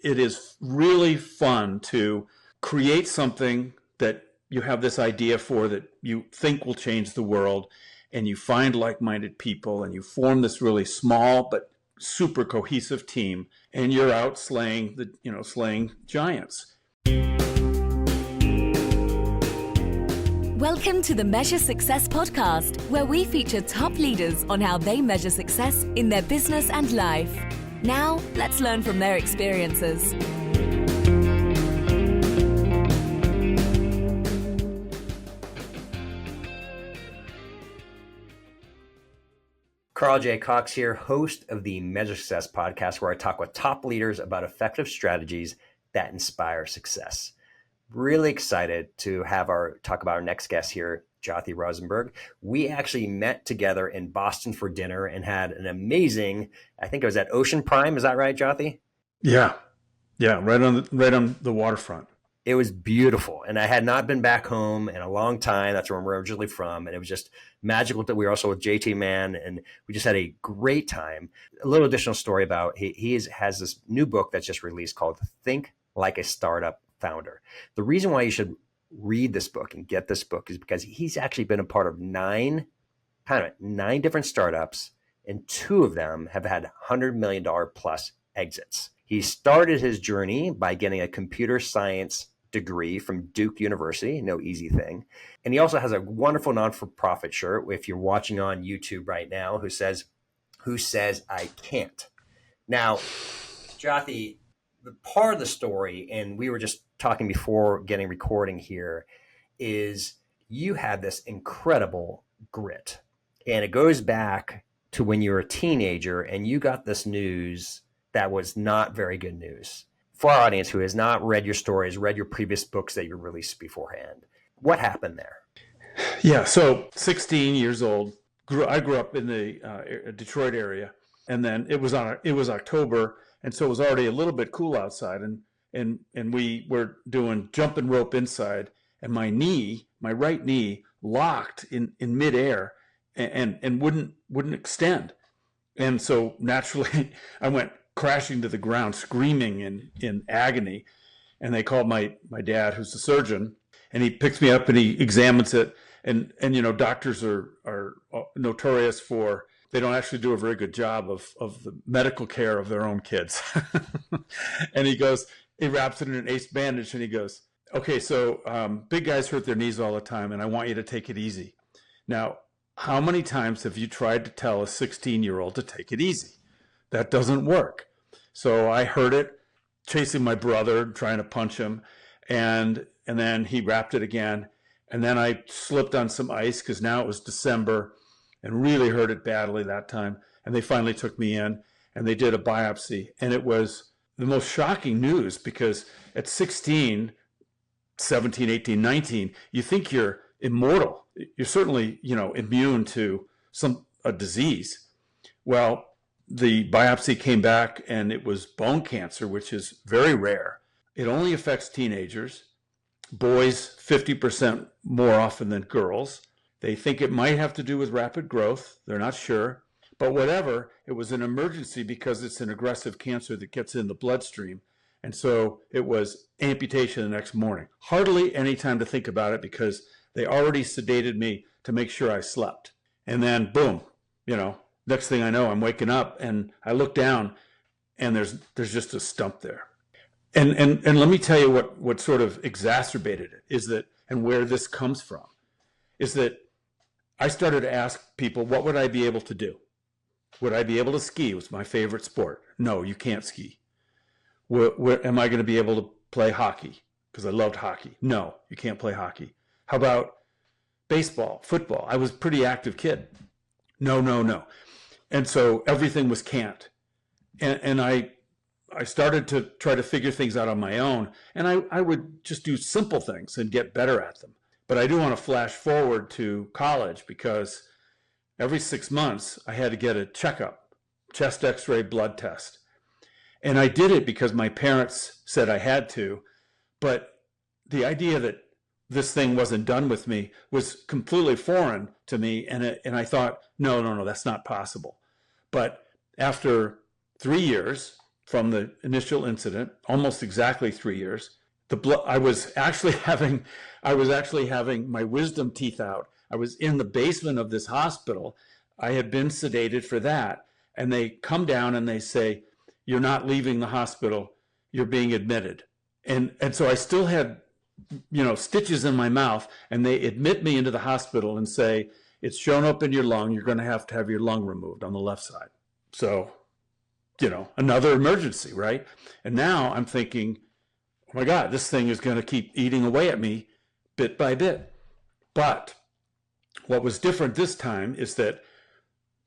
it is really fun to create something that you have this idea for that you think will change the world, and you find like-minded people, and you form this really small but super cohesive team, and you're out slaying giants. Welcome to the Measure Success podcast, where we feature top leaders on how they measure success in their business and life. Now, let's learn from their experiences. Carl J. Cox here, host of the Measure Success podcast, where I talk with top leaders about effective strategies that inspire success. Really excited to talk about our next guest here, Jothy Rosenberg. We actually met together in Boston for dinner and had an amazing, I think it was at Ocean Prime. Is that right, Jothy? Yeah, right on the waterfront. It was beautiful. And I had not been back home in a long time. That's where I'm originally from. And it was just magical that we were also with JT Mann, and we just had a great time. A little additional story about he has this new book that's just released called Think Like a Startup Founder. The reason why you should read this book and get this book is because he's actually been a part of nine different startups, and two of them have had $100 million plus exits. He started his journey by getting a computer science degree from Duke University, no easy thing. And he also has a wonderful non-for-profit shirt, if you're watching on YouTube right now, who says I can't. Now, Jothy, the part of the story, and we were just talking before getting recording here, is you had this incredible grit. And it goes back to when you were a teenager and you got this news that was not very good news. For our audience who has not read your stories, read your previous books that you released beforehand, what happened there? Yeah, so 16 years old, I grew up in the Detroit area, and then it was October, and so it was already a little bit cool outside, and we were doing jumping rope inside, and my right knee locked in midair and wouldn't extend. And so naturally I went crashing to the ground, screaming in agony. And they called my dad, who's a surgeon, and he picks me up and he examines it. And doctors are notorious for, they don't actually do a very good job of the medical care of their own kids. And he wraps it in an ace bandage, and he goes, okay, so big guys hurt their knees all the time, and I want you to take it easy. Now, how many times have you tried to tell a 16-year-old to take it easy? That doesn't work. So I heard it, chasing my brother, trying to punch him, and then he wrapped it again. And then I slipped on some ice because now it was December and really hurt it badly that time. And they finally took me in and they did a biopsy. And it was the most shocking news because at 16, 17, 18, 19, you think you're immortal. You're certainly, immune to a disease. Well, the biopsy came back and it was bone cancer, which is very rare. It only affects teenagers, boys 50% more often than girls. They think it might have to do with rapid growth. They're not sure. But whatever, it was an emergency because it's an aggressive cancer that gets in the bloodstream. And so it was amputation the next morning. Hardly any time to think about it because they already sedated me to make sure I slept. And then boom, next thing I know, I'm waking up and I look down and there's just a stump there. And let me tell you what sort of exacerbated it is that, and where this comes from, is that I started to ask people, what would I be able to do? Would I be able to ski? It was my favorite sport. No, you can't ski. Am I going to be able to play hockey? Because I loved hockey. No, you can't play hockey. How about baseball, football? I was a pretty active kid. No. And so everything was can't. And I started to try to figure things out on my own. And I would just do simple things and get better at them. But I do want to flash forward to college because every 6 months I had to get a checkup, chest x-ray, blood test. And I did it because my parents said I had to. But the idea that this thing wasn't done with me was completely foreign to me. And I thought, no, that's not possible. But after 3 years, from the initial incident, almost exactly 3 years. I was actually having my wisdom teeth out. I was in the basement of this hospital. I had been sedated for that. And they come down and they say, "You're not leaving the hospital. You're being admitted." And so I still had, stitches in my mouth, and they admit me into the hospital and say, "It's shown up in your lung. You're going to have your lung removed on the left side." So, another emergency, right? And now I'm thinking, oh my God, this thing is going to keep eating away at me bit by bit. But what was different this time is that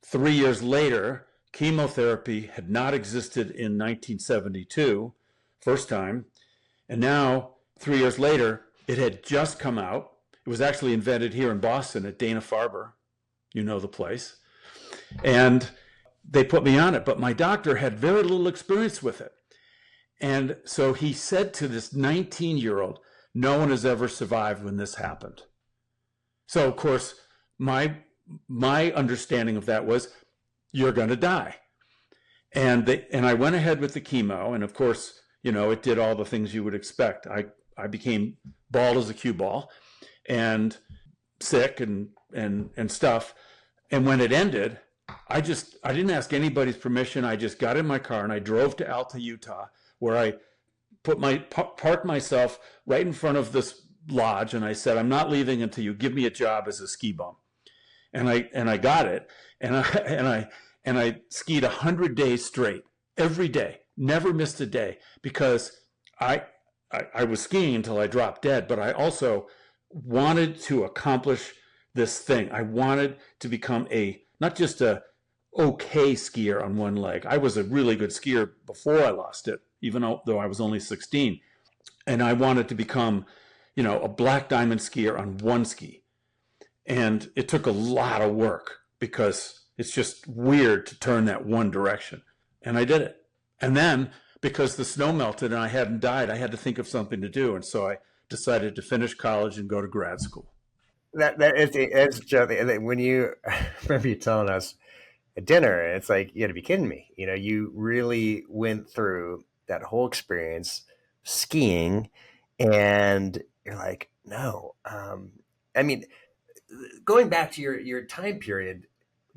3 years later, chemotherapy had not existed in 1972, first time. And now, 3 years later, it had just come out. It was actually invented here in Boston at Dana-Farber. You know the place. And they put me on it, but my doctor had very little experience with it. And so he said to this 19-year-old, "No one has ever survived when this happened." So, of course, my understanding of that was, you're going to die. And I went ahead with the chemo, and of course, it did all the things you would expect. I became bald as a cue ball and sick and stuff. And when it ended, I didn't ask anybody's permission. I just got in my car and I drove to Alta, Utah, where I parked myself right in front of this lodge, and I said, "I'm not leaving until you give me a job as a ski bum." And I got it, and I skied 100 days straight, every day, never missed a day, because I was skiing until I dropped dead, but I also wanted to accomplish this thing. I wanted to become not just a okay skier on one leg. I was a really good skier before I lost it, even though I was only 16. And I wanted to become, a black diamond skier on one ski. And it took a lot of work because it's just weird to turn that one direction. And I did it. And then, because the snow melted and I hadn't died, I had to think of something to do. And so I decided to finish college and go to grad school. It's Jothy. When I remember you telling us at dinner, it's like, you got to be kidding me. You really went through that whole experience skiing, and you're like, no. Going back to your time period,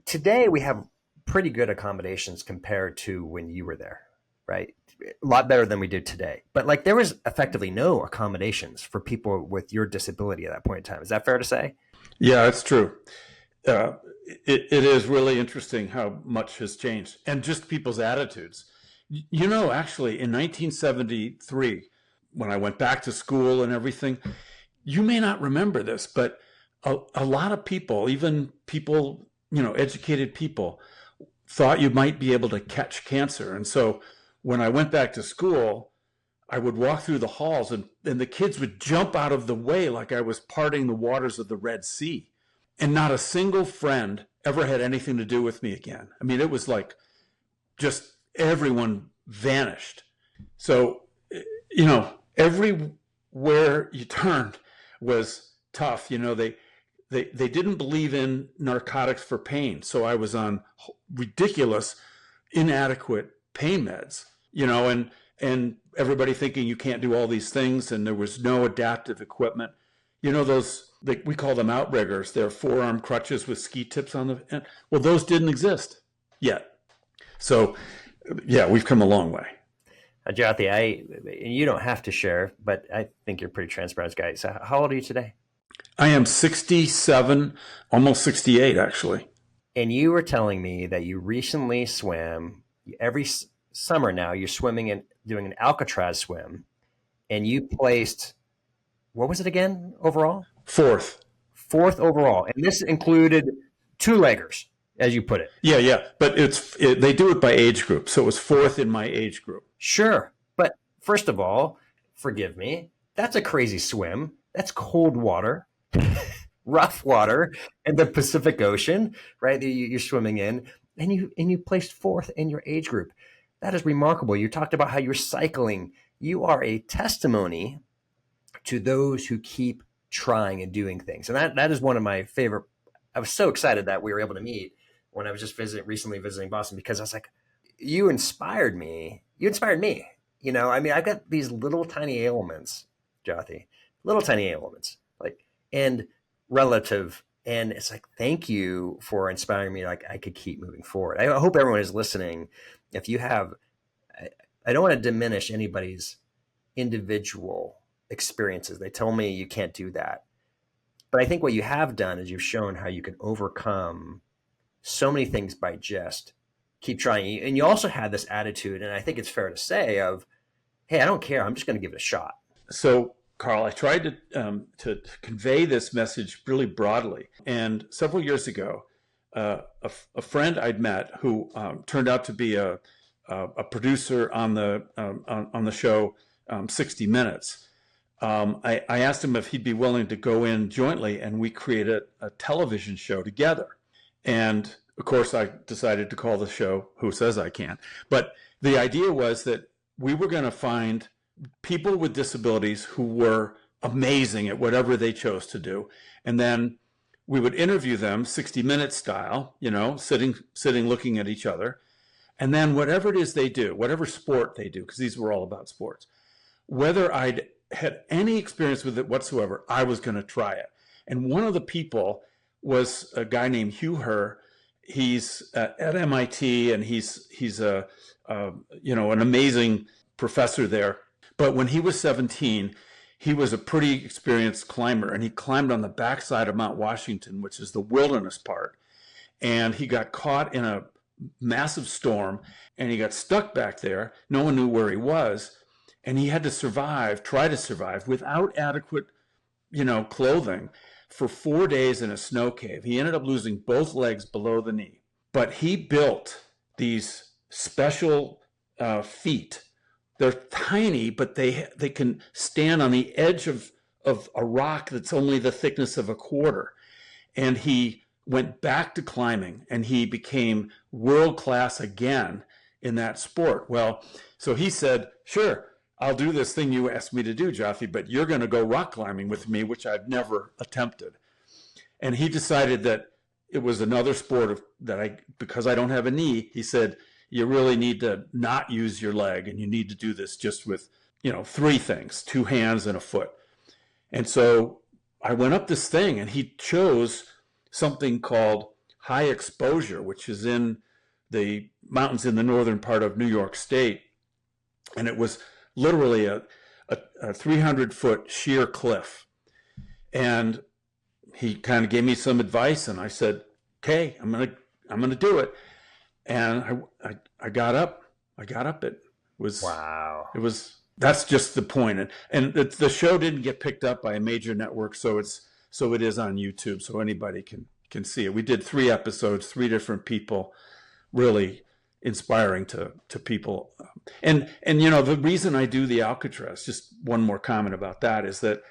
today we have pretty good accommodations compared to when you were there, right? A lot better than we did today. But there was effectively no accommodations for people with your disability at that point in time. Is that fair to say? Yeah, it's true. It is really interesting how much has changed, and just people's attitudes. Actually, in 1973, when I went back to school and everything, you may not remember this, but a lot of people, even people, educated people, thought you might be able to catch cancer. And so when I went back to school, I would walk through the halls and the kids would jump out of the way like I was parting the waters of the Red Sea. And not a single friend ever had anything to do with me again. I mean, it was like just everyone vanished. So, everywhere you turned was tough. They didn't believe in narcotics for pain. So I was on ridiculous, inadequate pain meds, and everybody thinking you can't do all these things, and there was no adaptive equipment. We call them outriggers. They're forearm crutches with ski tips on the end. Well, those didn't exist yet. So, yeah, we've come a long way. Jothy, you don't have to share, but I think you're a pretty transparent guy. So how old are you today? I am 67, almost 68, actually. And you were telling me that you recently swam. Every summer now, you're swimming and doing an Alcatraz swim, and you placed, what was it again, overall? Fourth overall. And this included two-leggers, as you put it. Yeah. But they do it by age group. So it was fourth in my age group. Sure. But first of all, forgive me, that's a crazy swim. That's cold water, rough water in the Pacific Ocean, right? You're swimming in, and you placed fourth in your age group. That is remarkable. You talked about how you're cycling. You are a testimony to those who keep trying and doing things. And that is one of my favorite. I was so excited that we were able to meet when I was just recently visiting Boston, because I was like, you inspired me. You inspired me. I mean, I've got these little tiny ailments, Jothy, little tiny ailments, like, and relative. And it's like, thank you for inspiring me. Like I could keep moving forward. I hope everyone is listening. If you have, I don't want to diminish anybody's individual experiences. They tell me you can't do that. But I think what you have done is you've shown how you can overcome so many things by just keep trying. And you also had this attitude, and I think it's fair to say, of, hey, I don't care. I'm just going to give it a shot. So, Carl, I tried to convey this message really broadly. And several years ago, a friend I'd met who turned out to be a producer on the show 60 Minutes. I asked him if he'd be willing to go in jointly, and we created a television show together. And of course, I decided to call the show Who Says I Can't. But the idea was that we were going to find people with disabilities who were amazing at whatever they chose to do. And then we would interview them 60 Minutes style, sitting looking at each other. And then whatever it is they do, whatever sport they do, because these were all about sports, whether I'd had any experience with it whatsoever, I was going to try it. And one of the people was a guy named Hugh Herr. He's at MIT, and he's an amazing professor there. But when he was 17, he was a pretty experienced climber, and he climbed on the backside of Mount Washington, which is the wilderness part. And he got caught in a massive storm, and he got stuck back there. No one knew where he was. And he had to try to survive without adequate, clothing for 4 days in a snow cave. He ended up losing both legs below the knee. But he built these special feet. They're tiny, but they can stand on the edge of a rock that's only the thickness of a quarter. And he went back to climbing, and he became world class again in that sport. Well, so he said, sure, I'll do this thing you asked me to do, Jothy, but you're going to go rock climbing with me, which I've never attempted. And he decided that it was another sport because I don't have a knee, he said, you really need to not use your leg, and you need to do this just with, 3 things, 2 hands and a foot. And so I went up this thing, and he chose something called high exposure, which is in the mountains in the northern part of New York State. And it was literally a 300-foot sheer cliff. And he kind of gave me some advice, and I said, okay, I'm gonna do it. And I got up. It was, wow. That's just the point. And the show didn't get picked up by a major network, so it is on YouTube, so anybody can see it. We did 3 episodes, 3 different people, really inspiring to people. And the reason I do the Alcatraz, just one more comment about that, is that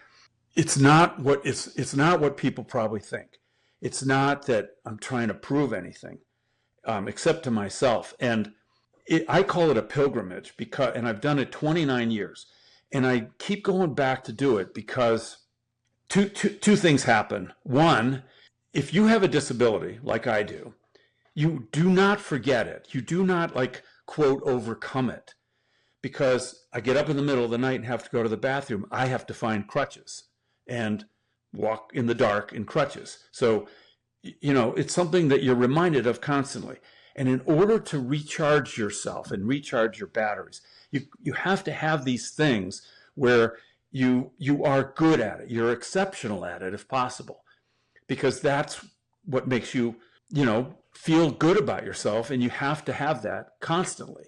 it's not what people probably think. It's not that I'm trying to prove anything, except to myself. And I call it a pilgrimage and I've done it 29 years, and I keep going back to do it because two things happen. One, if you have a disability like I do, you do not forget it. You do not, quote, overcome it. Because I get up in the middle of the night and have to go to the bathroom, I have to find crutches and walk in the dark in crutches. So, it's something that you're reminded of constantly. And in order to recharge yourself and recharge your batteries, you have to have these things where you are good at it. You're exceptional at it if possible, because that's what makes you, feel good about yourself. And you have to have that constantly.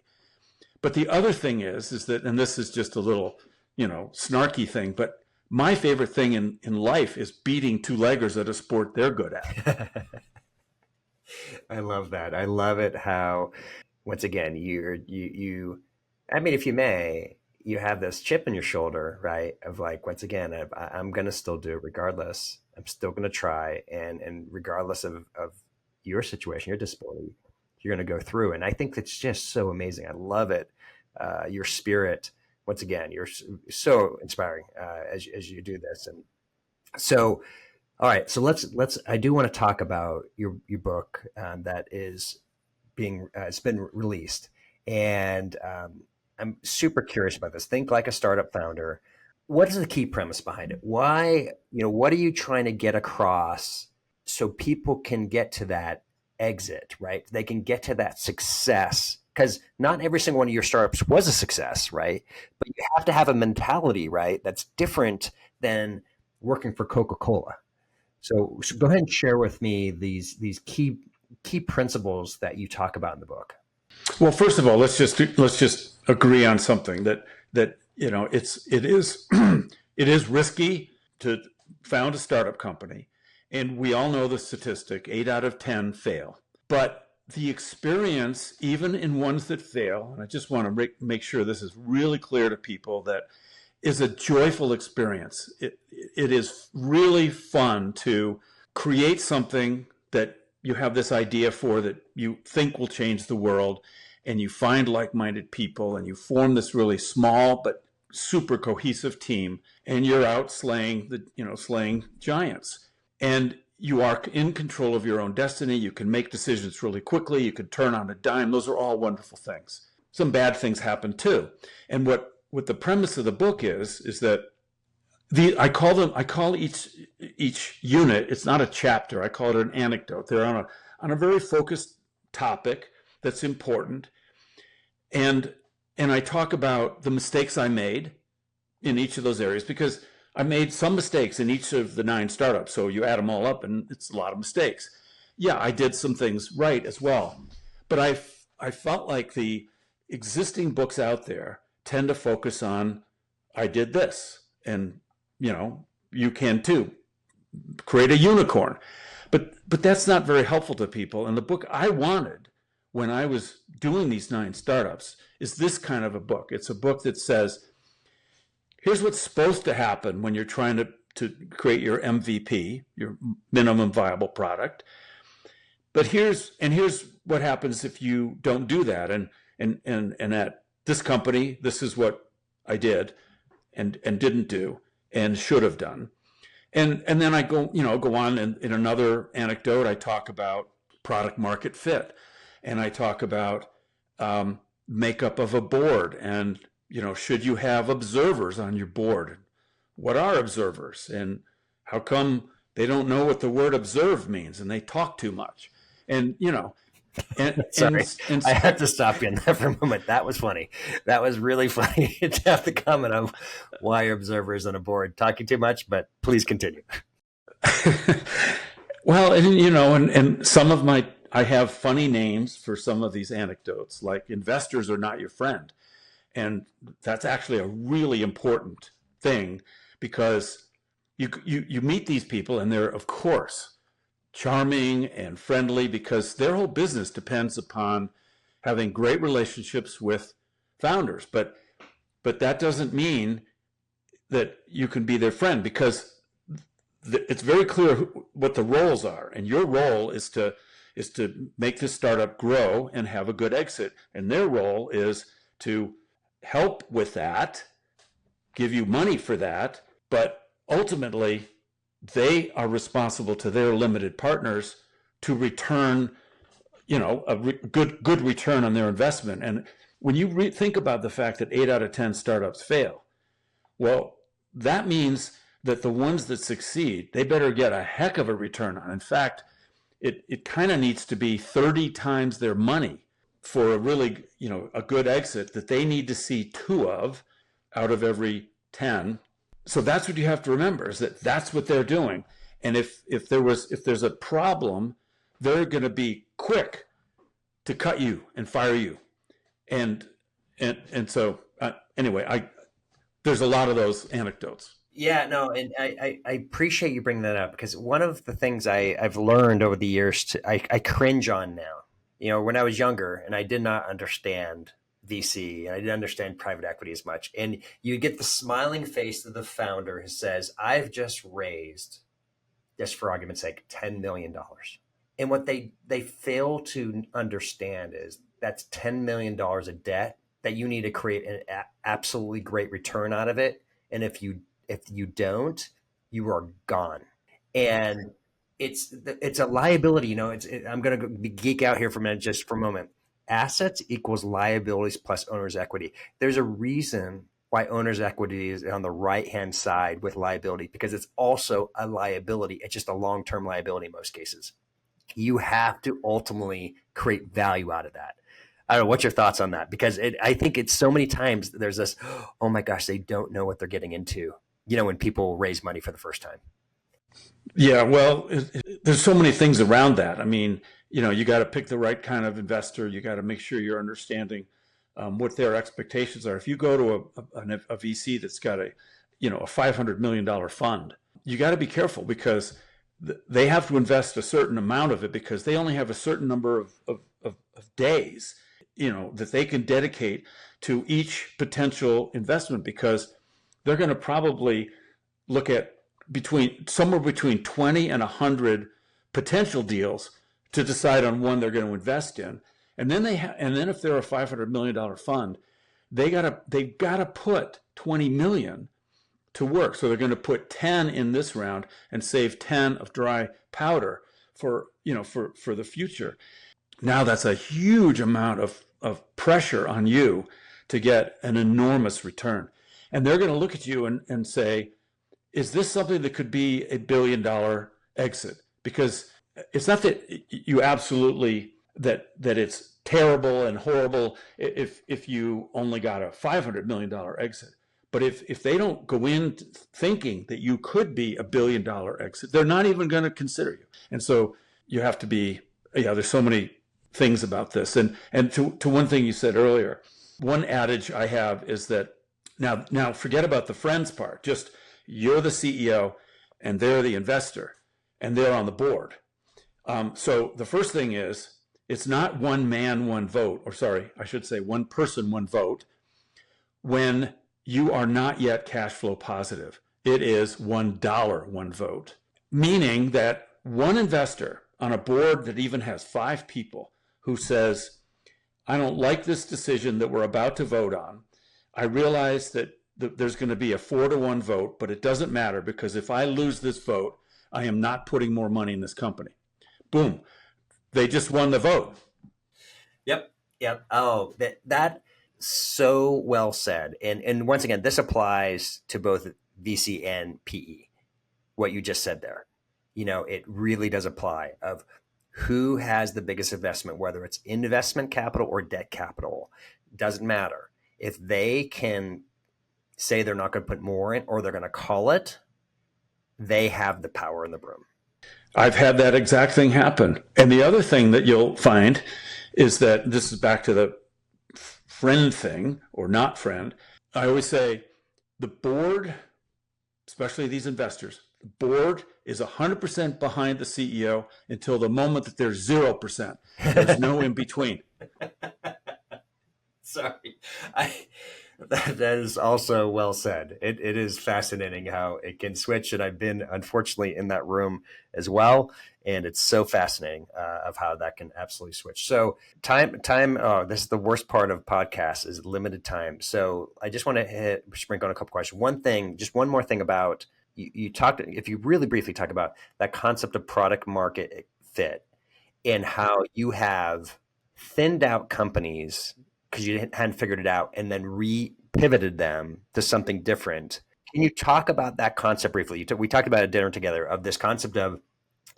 But the other thing is that, and this is just a little, snarky thing, but my favorite thing in life is beating 2-leggers at a sport they're good at. I love that. I love it how, once again, I mean, if you may, you have this chip in your shoulder, right? Of once again, I'm going to still do it regardless. I'm still going to try. And regardless of your situation, your disability, you're going to go through. And I think it's just so amazing. I love it. Your spirit, once again, you're so inspiring as you do this. And so, all right, so let's. I do want to talk about your book that is it's been released, And I'm super curious about this. Think like a startup founder. What is the key premise behind it? Why, what are you trying to get across so people can get to that exit, right? They can get to that success, because not every single one of your startups was a success, right? But you have to have a mentality, right? That's different than working for Coca-Cola. So go ahead and share with me these key principles that you talk about in the book. Well, first of all, let's just agree on something that it is it is risky to found a startup company, and we all know the statistic: 8 out of 10 fail. But the experience, even in ones that fail, and I just want to make sure this is really clear to people, that is a joyful experience. It is really fun to create something that you have this idea for, that you think will change the world, and you find like-minded people, and you form this really small but super cohesive team, and you're out slaying giants. And you are in control of your own destiny. You can make decisions really quickly. You can turn on a dime. Those are all wonderful things. Some bad things happen too. And what the premise of the book is that I call each unit, it's not a chapter, I call it an anecdote. They're on a very focused topic that's important. And I talk about the mistakes I made in each of those areas, because I made some mistakes in each of the 9 startups. So you add them all up and it's a lot of mistakes. Yeah, I did some things right as well. But I felt like the existing books out there tend to focus on, I did this, and you can too. Create a unicorn. But that's not very helpful to people. And the book I wanted when I was doing these 9 startups is this kind of a book. It's a book that says, here's what's supposed to happen when you're trying to create your MVP, your minimum viable product. But here's what happens if you don't do that. And at this company, this is what I did and didn't do and should have done. And then I go on, and in another anecdote, I talk about product market fit, and I talk about makeup of a board, and should you have observers on your board? What are observers, and how come they don't know what the word observe means, and they talk too much? And Sorry, I have to stop you on that for a moment. That was funny. That was really funny to have the comment of why are observers on a board talking too much, but please continue. Well, and some of I have funny names for some of these anecdotes, like investors are not your friend. And that's actually a really important thing, because you meet these people, and they're, of course, charming and friendly, because their whole business depends upon having great relationships with founders. But that doesn't mean that you can be their friend, because it's very clear what the roles are. And your role is to make this startup grow and have a good exit. And their role is to help with that, give you money for that, but ultimately they are responsible to their limited partners to return, good return on their investment. And when you think about the fact that 8 out of 10 startups fail, well, that means that the ones that succeed, they better get a heck of a return on. In fact, it kind of needs to be 30 times their money for a really, a good exit, that they need to see 2 of out of every 10. So that's what you have to remember, is that that's what they're doing. And if there's a problem, they're going to be quick to cut you and fire you. And so anyway, there's a lot of those anecdotes. Yeah, no, and I appreciate you bringing that up, because one of the things I've learned over the years, I cringe on now. When I was younger and I did not understand VC and I didn't understand private equity as much, and you get the smiling face of the founder who says, I've just raised, just for argument's sake, $10 million. And what they fail to understand is that's $10 million of debt that you need to create an absolutely great return out of it. And if you don't, you are gone. And it's a liability. I'm going to geek out here for a minute, just for a moment. assets equals liabilities plus owner's equity. There's a reason why owner's equity is on the right-hand side with liability, because it's also a liability. It's just a long-term liability in most cases. You have to ultimately create value out of that. I don't know. What's your thoughts on that? Because I think it's so many times there's this, oh my gosh, they don't know what they're getting into, when people raise money for the first time. Yeah, well, there's so many things around that. I mean, you got to pick the right kind of investor. You got to make sure you're understanding what their expectations are. If you go to a VC that's got a $500 million fund, you got to be careful, because they have to invest a certain amount of it, because they only have a certain number of days, that they can dedicate to each potential investment, because they're going to probably look at somewhere between 20 and 100 potential deals to decide on one they're going to invest in. And then if they're a $500 million fund, they've got to put 20 million to work. So they're going to put 10 in this round and save 10 of dry powder for the future. Now that's a huge amount of pressure on you to get an enormous return. And they're going to look at you and say, is this something that could be a $1 billion exit? Because it's not that you absolutely, that it's terrible and horrible if you only got a $500 million exit. But if they don't go in thinking that you could be a $1 billion exit, they're not even going to consider you. And so you have to be, there's so many things about this. And to one thing you said earlier, one adage I have is that now forget about the friends part. Just you're the CEO and they're the investor and they're on the board. So the first thing is, it's not one man, one vote, or sorry, I should say one person, one vote, when you are not yet cash flow positive. It is $1, one vote, meaning that one investor on a board that even has 5 people who says, I don't like this decision that we're about to vote on. I realize that there's going to be a 4-1 vote, but it doesn't matter, because if I lose this vote, I am not putting more money in this company. Boom. They just won the vote. Yep. Oh, that so well said. And once again, this applies to both VC and PE. What you just said there, it really does apply, of who has the biggest investment, whether it's investment capital or debt capital, doesn't matter. If they can say they're not going to put more in, or they're going to call it, they have the power in the room. I've had that exact thing happen. And the other thing that you'll find is that, this is back to the friend thing or not friend. I always say the board, especially these investors, the board is 100% behind the CEO until the moment that there's 0%. There's no in between. Sorry. That is also well said. It is fascinating how it can switch. And I've been, unfortunately, in that room as well. And it's so fascinating of how that can absolutely switch. So time. This is the worst part of podcasts, is limited time. So I just want to sprinkle on a couple questions. One more thing about, you talked, if you really briefly talk about that concept of product market fit, and how you have thinned out companies because you hadn't figured it out, and then pivoted them to something different. Can you talk about that concept briefly? We talked about at dinner together, of this concept of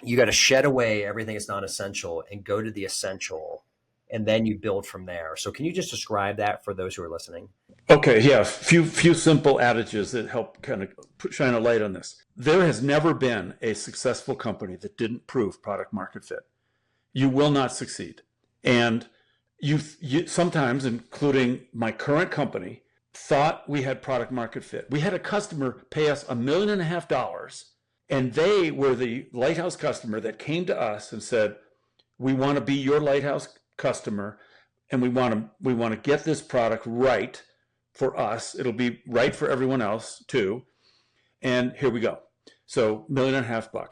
you got to shed away everything that's not essential and go to the essential, and then you build from there. So can you just describe that for those who are listening? Okay, yeah, few simple adages that help kind of shine a light on this. There has never been a successful company that didn't prove product market fit. You will not succeed. And you sometimes, including my current company, thought we had product market fit. We had a customer pay us $1.5 million, and they were the lighthouse customer that came to us and said, we want to be your lighthouse customer, and we want to get this product right for us. It'll be right for everyone else too. And here we go. So $1.5 million.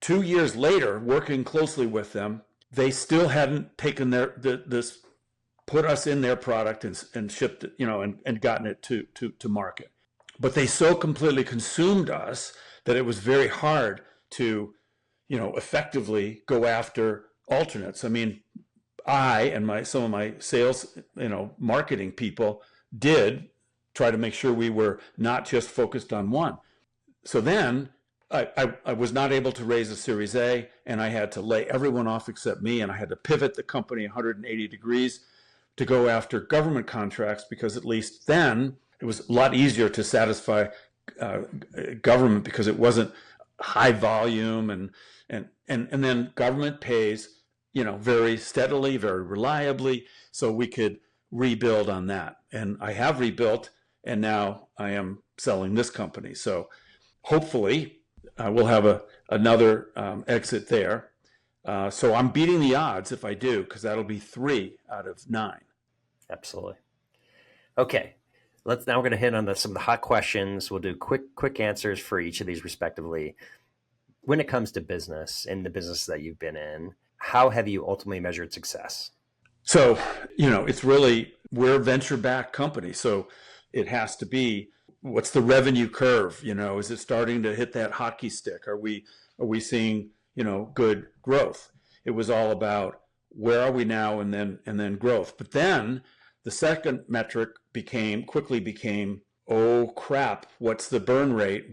2 years later, working closely with them, they still hadn't taken put us in their product and shipped it, and gotten it to market. But they so completely consumed us that it was very hard to, effectively go after alternates. I mean, I and some of my sales, marketing people did try to make sure we were not just focused on one. So then I was not able to raise a Series A, and I had to lay everyone off except me, and I had to pivot the company 180 degrees to go after government contracts, because at least then it was a lot easier to satisfy government, because it wasn't high volume, and then government pays very steadily, very reliably, so we could rebuild on that. And I have rebuilt, and now I am selling this company. So hopefully we'll have another exit there. So I'm beating the odds if I do, because that'll be 3 out of 9. Absolutely. Okay. Now we're going to hit on some of the hot questions. We'll do quick answers for each of these respectively. When it comes to business and the business that you've been in, how have you ultimately measured success? So, it's really, we're a venture-backed company. So it has to be, what's the revenue curve? Is it starting to hit that hockey stick? Are we seeing, good growth? It was all about where are we now, and then growth. But then the second metric quickly became, oh crap, what's the burn rate?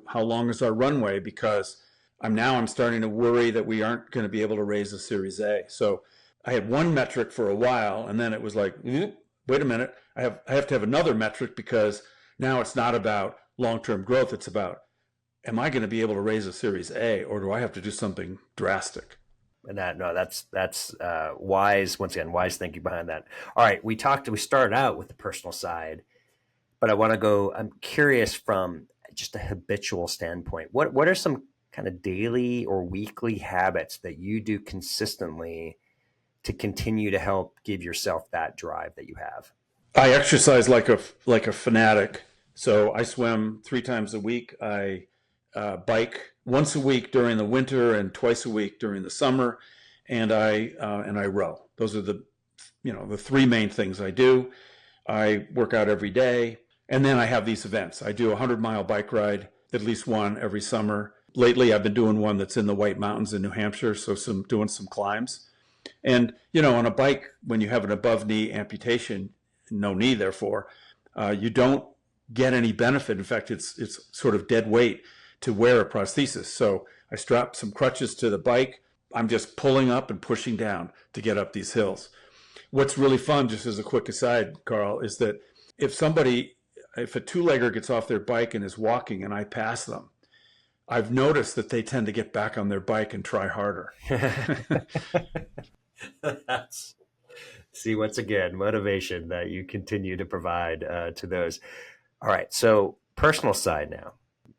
How long is our runway? Because I'm starting to worry that we aren't going to be able to raise a Series A. So I had one metric for a while, and then it was like, wait a minute, I have to have another metric, because now it's not about long-term growth. It's about, am I going to be able to raise a Series A, or do I have to do something drastic? And that's wise. Once again, wise thinking behind that. All right, we started out with the personal side, but I'm curious from just a habitual standpoint. What are some kind of daily or weekly habits that you do consistently to continue to help give yourself that drive that you have? I exercise like a fanatic. So I swim 3 times a week. I bike once a week during the winter and twice a week during the summer, and I row. Those are the 3 main things I do. I work out every day, and then I have these events. I do a 100-mile bike ride, at least one every summer. Lately, I've been doing one that's in the White Mountains in New Hampshire, so doing some climbs. And on a bike, when you have an above-knee amputation, no knee therefore, you don't get any benefit. In fact, it's sort of dead weight to wear a prosthesis. So I strap some crutches to the bike. I'm just pulling up and pushing down to get up these hills. What's really fun, just as a quick aside, Carl, is that if a two-legger gets off their bike and is walking and I pass them, I've noticed that they tend to get back on their bike and try harder. See, once again, motivation that you continue to provide to those. All right, so personal side now.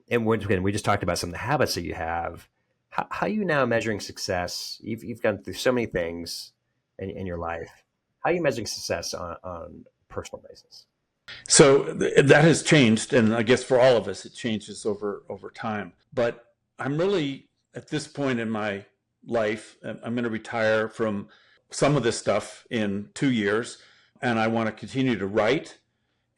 And we just talked about some of the habits that you have. How are you now measuring success? You've gone through so many things in your life. How are you measuring success on a personal basis? So that has changed, and I guess for all of us, it changes over time. But I'm really, at this point in my life, I'm going to retire from some of this stuff in 2 years, and I want to continue to write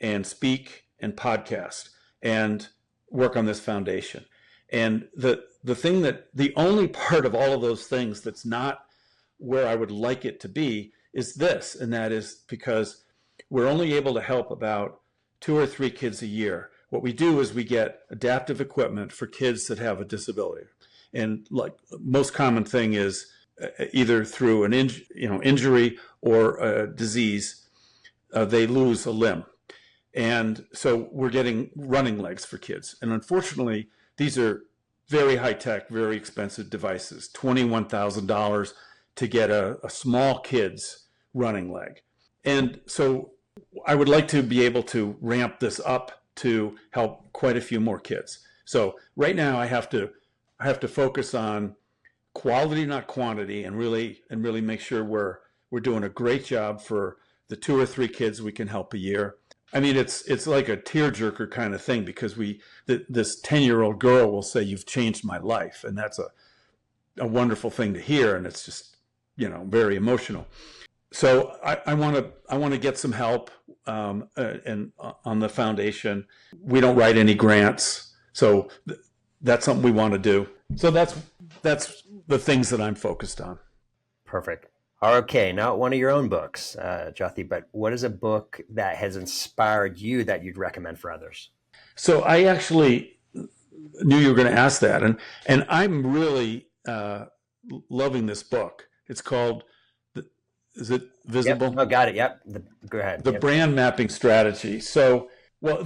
and speak and podcast and work on this foundation. And the only part of all of those things that's not where I would like it to be is this, and that is because we're only able to help about 2 or 3 kids a year. What we do is we get adaptive equipment for kids that have a disability. And like most common thing is either through an injury or a disease, they lose a limb. And so we're getting running legs for kids. And unfortunately, these are very high-tech, very expensive devices, $21,000 to get a small kid's running leg. And so I would like to be able to ramp this up to help quite a few more kids. So right now I have to focus on quality, not quantity, and really make sure we're doing a great job for the 2 or 3 kids we can help a year. I mean, it's like a tearjerker kind of thing, because this 10-year-old girl will say, "You've changed my life," and that's a wonderful thing to hear, and it's just very emotional. So I want to get some help and on the foundation. We don't write any grants, so that's something we want to do. So that's the things that I'm focused on. Perfect. Okay, not one of your own books, Jothy, but what is a book that has inspired you that you'd recommend for others? So I actually knew you were going to ask that, and I'm really loving this book. It's called, is it Visible? Yep. Oh, got it. Yep. Go ahead. The Yep. brand mapping strategy. So, well,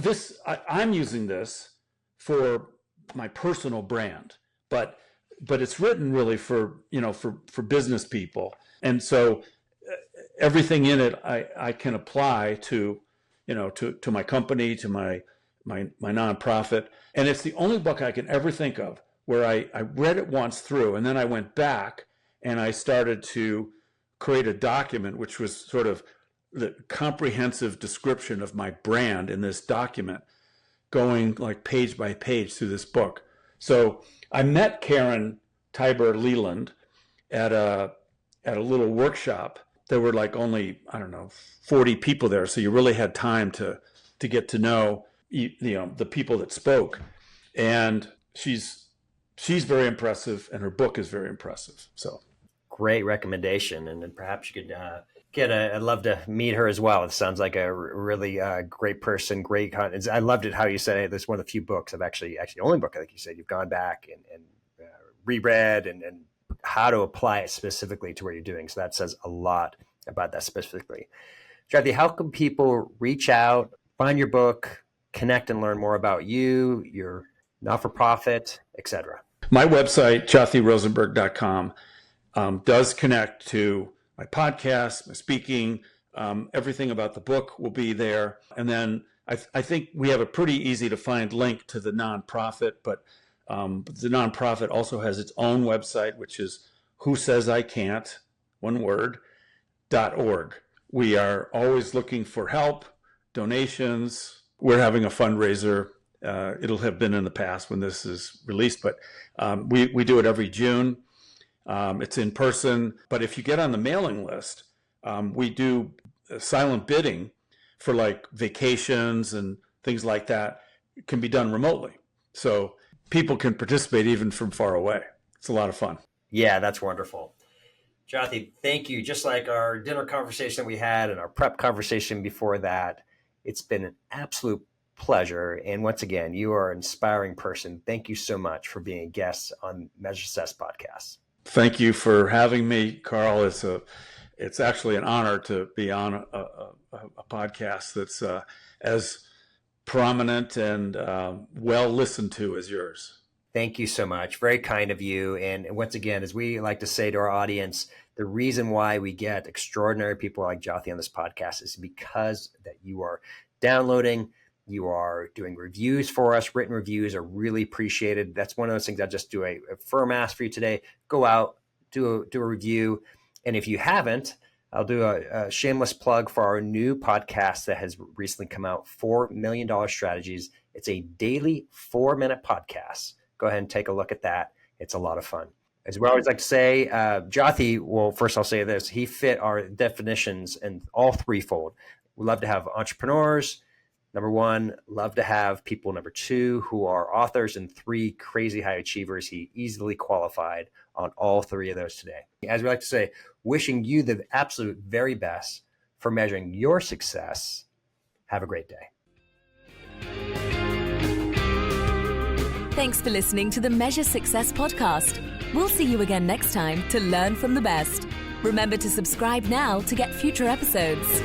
I'm using this for my personal brand, but it's written really for for business people, and so everything in it I can apply to to my company, to my nonprofit, and it's the only book I can ever think of where I read it once through, and then I went back and I started to create a document which was sort of the comprehensive description of my brand in this document, going like page by page through this book. So I met Karen Tiber Leland at a little workshop. There were like only, I don't know, 40 people there, so you really had time to get to know the people that spoke. And she's very impressive, and her book is very impressive. So great recommendation, and then perhaps you could I'd love to meet her as well. It sounds like a really great person, great content. I loved it how you said it. This is one of the few books I've actually the only book, like you said, you've gone back and reread and how to apply it specifically to what you're doing. So that says a lot about that specifically. Jothy, how can people reach out, find your book, connect and learn more about you, your not-for-profit, etc.? My website, jothyrosenberg.com, does connect to my podcast, my speaking, everything about the book will be there. And then I think we have a pretty easy to find link to the nonprofit, but the nonprofit also has its own website, which is whosaysican't, one word, .org. We are always looking for help, donations. We're having a fundraiser. It'll have been in the past when this is released, but we do it every June. It's in person, but if you get on the mailing list, we do silent bidding for like vacations and things like that. It can be done remotely. So people can participate even from far away. It's a lot of fun. Yeah, that's wonderful. Jothy, thank you. Just like our dinner conversation we had and our prep conversation before that, it's been an absolute pleasure. And once again, you are an inspiring person. Thank you so much for being a guest on Measure Success Podcast. Thank you for having me, Carl. It's actually an honor to be on a podcast that's as prominent and well listened to as yours. Thank you so much. Very kind of you. And once again, as we like to say to our audience, the reason why we get extraordinary people like Jothy on this podcast is because that you are downloading, you are doing reviews for us. Written reviews are really appreciated. That's one of those things. I'll just do a firm ask for you today. Go out, do a review. And if you haven't, I'll do a shameless plug for our new podcast that has recently come out, $4 Million Strategies. It's a daily 4-minute podcast. Go ahead and take a look at that. It's a lot of fun. As we always like to say, Jothy, well, first I'll say this. He fit our definitions in all threefold. We love to have entrepreneurs, number one. Love to have people, number two, who are authors, and three, crazy high achievers. He easily qualified on all three of those today. As we like to say, wishing you the absolute very best for measuring your success. Have a great day. Thanks for listening to the Measure Success podcast. We'll see you again next time to learn from the best. Remember to subscribe now to get future episodes.